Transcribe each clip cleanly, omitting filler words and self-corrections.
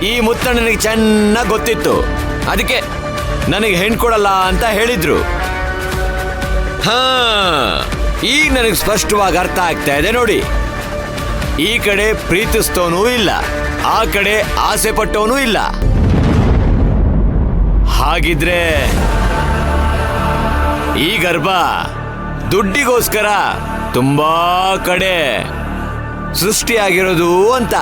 ಈ ಮುತ್ತಣ್ಣನಿಗೆ ಚೆನ್ನಾಗಿ ಗೊತ್ತಿತ್ತು. ಅದಕ್ಕೆ ನನಗೆ ಹೆಣ್ಣು ಕೊಡಲ್ಲ ಅಂತ ಹೇಳಿದ್ರು. ಹಾ, ಈಗ ನನಗೆ ಸ್ಪಷ್ಟವಾಗಿ ಅರ್ಥ ಆಗ್ತಾ ಇದೆ ನೋಡಿ. ಈ ಕಡೆ ಪ್ರೀತಿಸ್ತವನೂ ಇಲ್ಲ, ಆ ಕಡೆ ಆಸೆ ಪಟ್ಟವನೂ ಇಲ್ಲ. ಹಾಗಿದ್ರೆ ಈ ಗರ್ಭ ದುಡ್ಡಿಗೋಸ್ಕರ ತುಂಬಾ ಕಡೆ ಸೃಷ್ಟಿಯಾಗಿರೋದು ಅಂತ.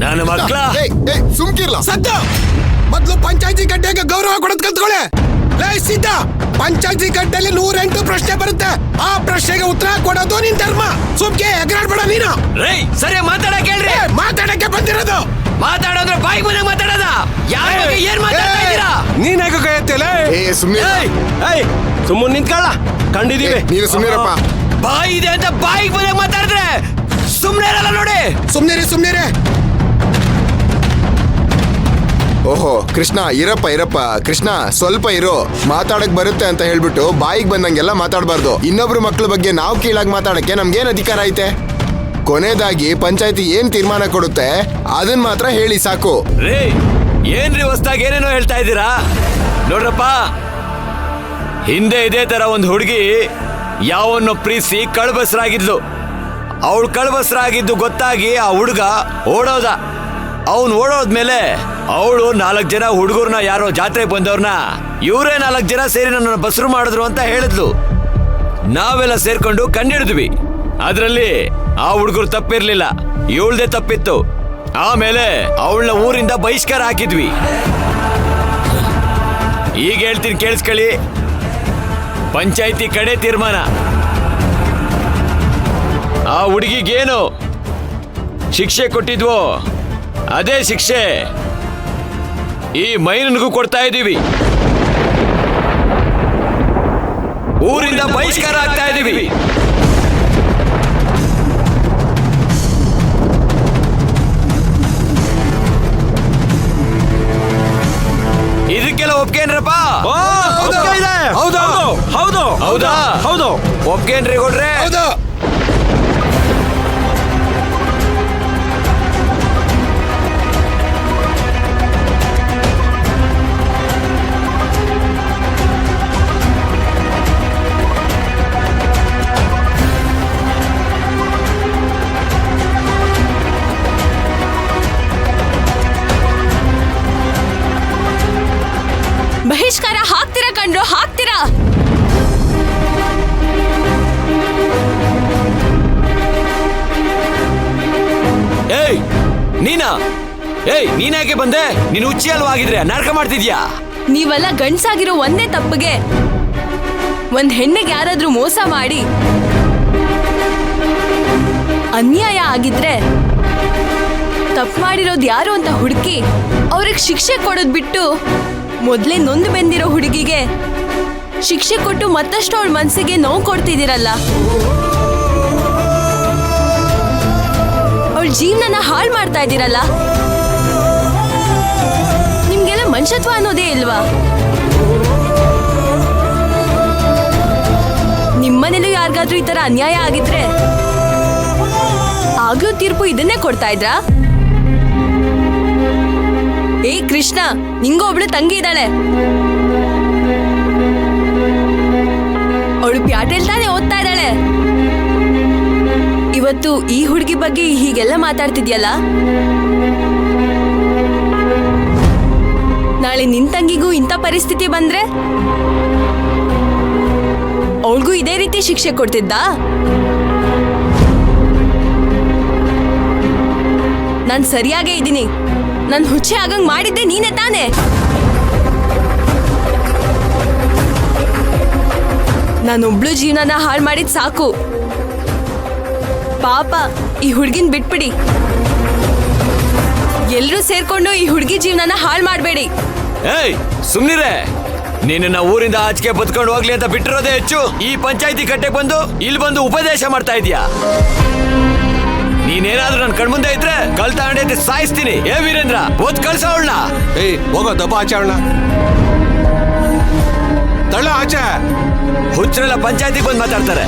ನನ್ನ ಮಕ್ಕಳ ಸುಮ್ಕಿರ್ಲ ಸತ್ತು ಮೊದ್ಲು ಪಂಚಾಯತಿ ಗಡ್ಡೆಗೆ ಗೌರವ ಕೊಡೋದ್ ಕಲ್ತ್ಕೊಳ್ಳಿ. ಸಿದ್ಧ, ಪಂಚಾಯತಿ ಗಡ್ಡೆಯಲ್ಲಿ 108 ಪ್ರಶ್ನೆ ಬರುತ್ತೆ. ಆ ಪ್ರಶ್ನೆಗೆ ಉತ್ತರ ಕೊಡೋದು ನಿನ್ ಧರ್ಮ. ಸುಮ್ಕೆ ಎಗರಾಡ್ಬೇಡ ನೀನು. ಸರಿ, ಮಾತಾಡಕ್ ಹೇಳ್ರಿ. ಮಾತಾಡಕ್ಕೆ ಬಂದಿರೋದು. ಮಾತಾಡೋದ್ರ ಬಾಯಿ ಮುಂದೆ ಮಾತಾಡೋದ? ಯಾರ ಬಗ್ಗೆ ಏನ್ ಮಾತಾಡ್ತಾ ಇದ್ದೀರಾ? ನೀನ್ ಹೇಗೆ ಕೈ ಎತ್ತಿಲ್ಲ? ಸುಮ್ಮನೆ ನಿಂತ್ಕೊಳ್ಳ, ಕಂಡಿದೀವಿ. ನೀನು ಸುಮ್ನಿರಪ್ಪ. ಬಾಯಿ ಇದೆ ಅಂತ ಬಾಯಿಗೆ ಬಂದಾಗ ಮಾತಾಡಿದ್ರೆ ಸುಮ್ನೆ ಇರಲ್ಲ ನೋಡಿ. ಸುಮ್ನಿರಿ. ಓಹೋ ಕೃಷ್ಣ, ಇರಪ್ಪ ಕೃಷ್ಣ, ಸ್ವಲ್ಪ ಇರೋ. ಮಾತಾಡಕ್ ಬರುತ್ತೆ ಅಂತ ಹೇಳ್ಬಿಟ್ಟು ಬಾಯಿಗೆ ಬಂದಂಗೆಲ್ಲ ಮಾತಾಡಬಾರ್ದು. ಇನ್ನೊಬ್ರು ಮಕ್ಳ ಬಗ್ಗೆ ನಾವು ಕೀಳಾಗಿ ಮಾತಾಡಕ್ಕೆ ನಮ್ಗೇನ್ ಅಧಿಕಾರ ಐತೆ? ಕೊನೆದಾಗಿ ಪಂಚಾಯತಿ ಏನ್ ತೀರ್ಮಾನ ಕೊಡುತ್ತೆ ಅದನ್ ಮಾತ್ರ ಹೇಳಿ ಸಾಕು. ಏನ್ರಿ ಹೊಸ್ದಾಗಿ ಏನೇನೋ ಹೇಳ್ತಾ ಇದ್ದೀರಾ? ನೋಡ್ರಪ್ಪ, ಹಿಂದೆ ಇದೇ ತರ ಒಂದು ಹುಡುಗಿ ಯಾವನ್ನೋ ಪ್ರೀತಿಸಿ ಕಳ್ಬಸ್ರಾಗಿದ್ಲು. ಅವಳು ಕಳ್ಬಸ್ರಾಗಿದ್ದು ಗೊತ್ತಾಗಿ ಆ ಹುಡುಗ ಓಡೋದ. ಅವನು ಓಡೋದ್ಮೇಲೆ ಅವಳು 4 ಜನ ಹುಡುಗರ್ನ, ಯಾರೋ ಜಾತ್ರೆಗೆ ಬಂದವ್ರನ್ನ, ಇವರೇ 4 ಜನ ಸೇರಿ ನನ್ನ ಬಸ್ರು ಮಾಡಿದ್ರು ಅಂತ ಹೇಳಿದ್ಲು. ನಾವೆಲ್ಲ ಸೇರ್ಕೊಂಡು ಕಂಡಿಡಿದ್ವಿ. ಅದ್ರಲ್ಲಿ ಆ ಹುಡುಗರು ತಪ್ಪಿರ್ಲಿಲ್ಲ, ಇವಳ್ದೇ ತಪ್ಪಿತ್ತು. ಆಮೇಲೆ ಅವಳನ್ನ ಊರಿಂದ ಬಹಿಷ್ಕಾರ ಹಾಕಿದ್ವಿ. ಈಗ ಹೇಳ್ತೀನಿ ಕೇಳಿಸ್ಕೊಳ್ಳಿ. ಪಂಚಾಯತಿ ಕಡೆ ತೀರ್ಮಾನ. ಆ ಹುಡುಗಿಗೇನು ಶಿಕ್ಷೆ ಕೊಟ್ಟಿದ್ವೋ ಅದೇ ಶಿಕ್ಷೆ ಈ ಮೈನನ್ಗೂ ಕೊಡ್ತಾ ಇದ್ದೀವಿ. ಊರಿಂದ ಬಹಿಷ್ಕಾರ ಆಗ್ತಾ ಇದ್ದೀವಿ. ಇದಕ್ಕೆಲ್ಲ ಒಪ್ಕೇನ್ರಪ್ಪ? ಹೌದಾ? ಒಪ್ಕೇನ್ರಿ ಕೊಡ್ರೆ? ಬಹಿಷ್ಕಾರ ಹಾಕ್ತೀರಾ ಕಂಡ್ರು, ಹಾಕ್ತೀರಾ? ನೀನ್ಯಾಕೆ ಬಂದೆ? ನೀನು ಹುಚ್ಚಿ ಅಲ್ವಾ ಆಗಿದ್ರೆ ನಾಟಕ ಮಾಡ್ತಿದ್ಯಾ? ನೀವೆಲ್ಲ ಗಂಡ್ಸಾಗಿರೋ ಒಂದೇ ತಪ್ಪಿಗೆ ಒಂದ್ ಹೆಣ್ಣಿಗೆ ಯಾರಾದ್ರೂ ಮೋಸ ಮಾಡಿ ಅನ್ಯಾಯ ಆಗಿದ್ರೆ ತಪ್ಪು ಮಾಡಿರೋದು ಯಾರು ಅಂತ ಹುಡುಕಿ ಅವ್ರಿಗೆ ಶಿಕ್ಷೆ ಕೊಡೋದ್ ಬಿಟ್ಟು ಮೊದ್ಲೇ ನೊಂದು ಬೆಂದಿರೋ ಹುಡುಗಿಗೆ ಶಿಕ್ಷೆ ಕೊಟ್ಟು ಮತ್ತಷ್ಟು ಅವಳ ಮನ್ಸಿಗೆ ನೋವು ಕೊಡ್ತಿದ್ದೀರಲ್ಲ. ಅವಳ ಜೀವನನ ಹಾಳು ಮಾಡ್ತಾ ಇದ್ದೀರಲ್ಲ. ನಿಮ್ಗೆಲ್ಲ ಮನುಷ್ಯತ್ವ ಅನ್ನೋದೇ ಇಲ್ವಾ? ನಿಮ್ಮನೇಲೂ ಯಾರಿಗಾದ್ರೂ ಈ ತರ ಅನ್ಯಾಯ ಆಗಿದ್ರೆ ಆಗ್ಲೂ ತೀರ್ಪು ಇದನ್ನೇ ಕೊಡ್ತಾ ಇದ್ರಾ? ಏ ಕೃಷ್ಣ, ನಿಂಗೂ ಒಬ್ಳು ತಂಗಿ ಇದ್ದಾಳೆ. ಅವಳು ಪ್ಯಾಟೆಲ್ ತಾನೇ ಓದ್ತಾ ಇದ್ದಾಳೆ. ಇವತ್ತು ಈ ಹುಡುಗಿ ಬಗ್ಗೆ ಹೀಗೆಲ್ಲ ಮಾತಾಡ್ತಿದ್ಯಲ್ಲ, ನಾಳೆ ನಿನ್ ತಂಗಿಗೂ ಇಂಥ ಪರಿಸ್ಥಿತಿ ಬಂದ್ರೆ ಅವಳಿಗೂ ಇದೇ ರೀತಿ ಶಿಕ್ಷೆ ಕೊಡ್ತಿದ್ದ? ನಾನ್ ಸರಿಯಾಗೇ ಇದ್ದೀನಿ. ನನ್ ಹುಚ್ಚೆ ಆಗಂಗ್ ಮಾಡಿದ್ದೆ ನೀನೇ ತಾನೆ. ನಾನೊಬ್ಳು ಜೀವನನ ಹಾಳು ಮಾಡಿದ್ ಸಾಕು. ಪಾಪ ಈ ಹುಡ್ಗಿನ್ ಬಿಟ್ಬಿಡಿ. ಎಲ್ರೂ ಸೇರ್ಕೊಂಡು ಈ ಹುಡ್ಗಿ ಜೀವನನ ಹಾಳು ಮಾಡ್ಬೇಡಿ. ಏಯ್ ಸುಮ್ನಿರೆ, ನಿನ್ನ ಊರಿಂದ ಆಚೆಗೆ ಬತ್ಕೊಂಡು ಹೋಗ್ಲಿ ಅಂತ ಬಿಟ್ಟಿರೋದೇ ಹೆಚ್ಚು. ಈ ಪಂಚಾಯತಿ ಕಟ್ಟೆಗೆ ಬಂದು ಇಲ್ಲಿ ಬಂದು ಉಪದೇಶ ಮಾಡ್ತಾ ಇದೀಯಾ? ನೀನೇನಾದ್ರೂ ನನ್ ಕಣ್ಮುಂದೆ ಇದ್ರೆ ಕಲ್ ತಗೊಂಡೈತೆ ಸಾಯಿಸ್ತೀನಿ. ಏ ವೀರೇಂದ್ರ, ಓದ್ ಕಳ್ಸ ಅವಳನ್ನ. ಏಯ್ ಹೋಗೋ ದಬ್ಬ ಆಚೆ ಅವಳ ತಳ್ಳ ಆಚೆ. ಹುಚ್ಚರೆಲ್ಲ ಪಂಚಾಯತಿಗೆ ಬಂದು ಮಾತಾಡ್ತಾರೆ.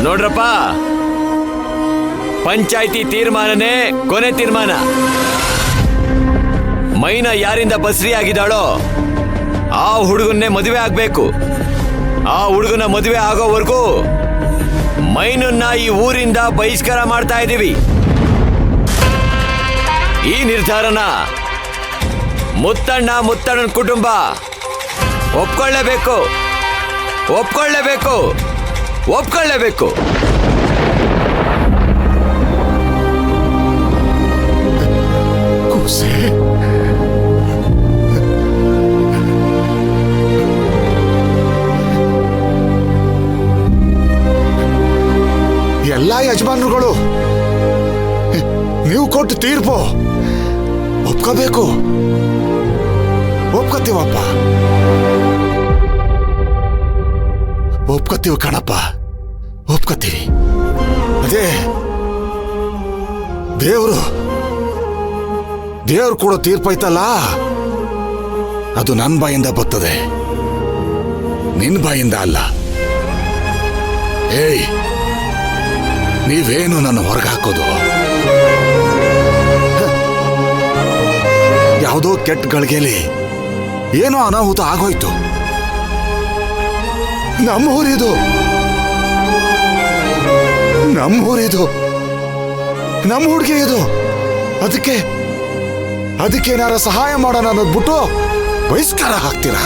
ನೋಡ್ರಪ್ಪ, ಪಂಚಾಯತಿ ತೀರ್ಮಾನನೇ ಕೊನೆ ತೀರ್ಮಾನ. ಮೈನಾ ಯಾರಿಂದ ಬಸ್ರಿ ಆಗಿದ್ದಾಳೋ ಆ ಹುಡುಗನ್ನೇ ಮದುವೆ ಆಗ್ಬೇಕು. ಆ ಹುಡುಗನ ಮದುವೆ ಆಗೋವರೆಗೂ ಮೈನನ್ನ ಈ ಊರಿಂದ ಬಹಿಷ್ಕಾರ ಮಾಡ್ತಾ ಇದ್ದೀವಿ. ಈ ನಿರ್ಧಾರನ ಮುತ್ತಣ್ಣನ ಕುಟುಂಬ ಒಪ್ಕೊಳ್ಳೇಬೇಕು. ಎಲ್ಲ ಯಜಮಾನರುಗಳು ನೀವು ಕೊಟ್ಟು ತೀರ್ಪು ಒಪ್ಕೋಬೇಕು. ಒಪ್ಕೋತೀವಪ್ಪ, ಒಪ್ಕೋತೀವಿ ಕಣಪ್ಪ, ಒಪ್ಕೋತೀವಿ. ಅದೇ ದೇವ್ರು ಕೊಡೋ ತೀರ್ಪೈತಲ್ಲ, ಅದು ನನ್ನ ಬಾಯಿಂದ ಬರ್ತದೆ, ನಿನ್ನ ಬಾಯಿಂದ ಅಲ್ಲ. ಏಯ್, ನೀವೇನು ನನ್ನ ಹೊರಗೆ ಹಾಕೋದು? ಯಾವುದೋ ಕೆಟ್ಟ ಗಳಿಗೆಲಿ ಏನೋ ಅನಾಹುತ ಆಗೋಯ್ತು. ನಮ್ಮೂರಿದು, ನಮ್ಮ ಹುಡುಗಿ ಇದು. ಅದಕ್ಕೆ ಏನಾರ ಸಹಾಯ ಮಾಡೋಣ ಅನ್ನೋದ್ಬಿಟ್ಟು ಬಹಿಷ್ಕಾರ ಹಾಕ್ತೀರಾ?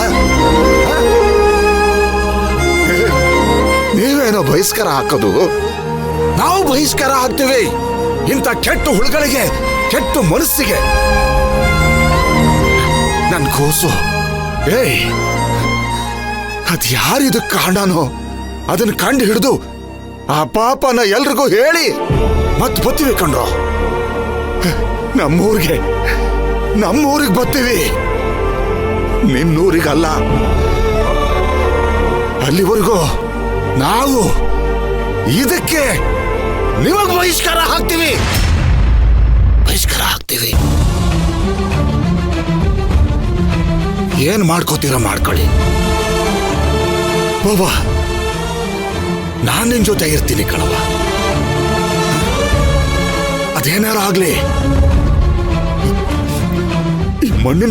ನೀವೇನೋ ಬಹಿಷ್ಕಾರ ಹಾಕೋದು? ನಾವು ಬಹಿಷ್ಕಾರ ಹಾಕ್ತೀವಿ ಇಂಥ ಕೆಟ್ಟ ಹುಳುಗಳಿಗೆ, ಕೆಟ್ಟ ಮನಸ್ಸಿಗೆ. ನನ್ ಕೂಸು, ಏಯ್, ಅದ್ ಯಾರಿದು ಕಾರಣನೋ ಅದನ್ನ ಕಂಡು ಹಿಡಿದು ಆ ಪಾಪನ ಎಲ್ರಿಗೂ ಹೇಳಿ ಮತ್ ಬತ್ತೀವಿ ಕಂಡ್ರು. ನಮ್ಮೂರಿಗೆ ಬತ್ತೀವಿ, ನಿನ್ನೂರಿಗಲ್ಲ. ಅಲ್ಲಿವರೆಗೂ ನಾವು ಇದಕ್ಕೆ ನಿಮಗ್ ಬಹಿಷ್ಕಾರ ಹಾಕ್ತೀವಿ. ಏನ್ ಮಾಡ್ಕೋತೀರ ಮಾಡ್ಕೊಳ್ಳಿ ಬಾಬಾ, ನಾನ್ ನಿನ್ ಜೊತೆ ಇರ್ತೀನಿ ಕಣವ. ಅದೇನಾರು ಆಗ್ಲಿ, ಈ ಮಣ್ಣಿನ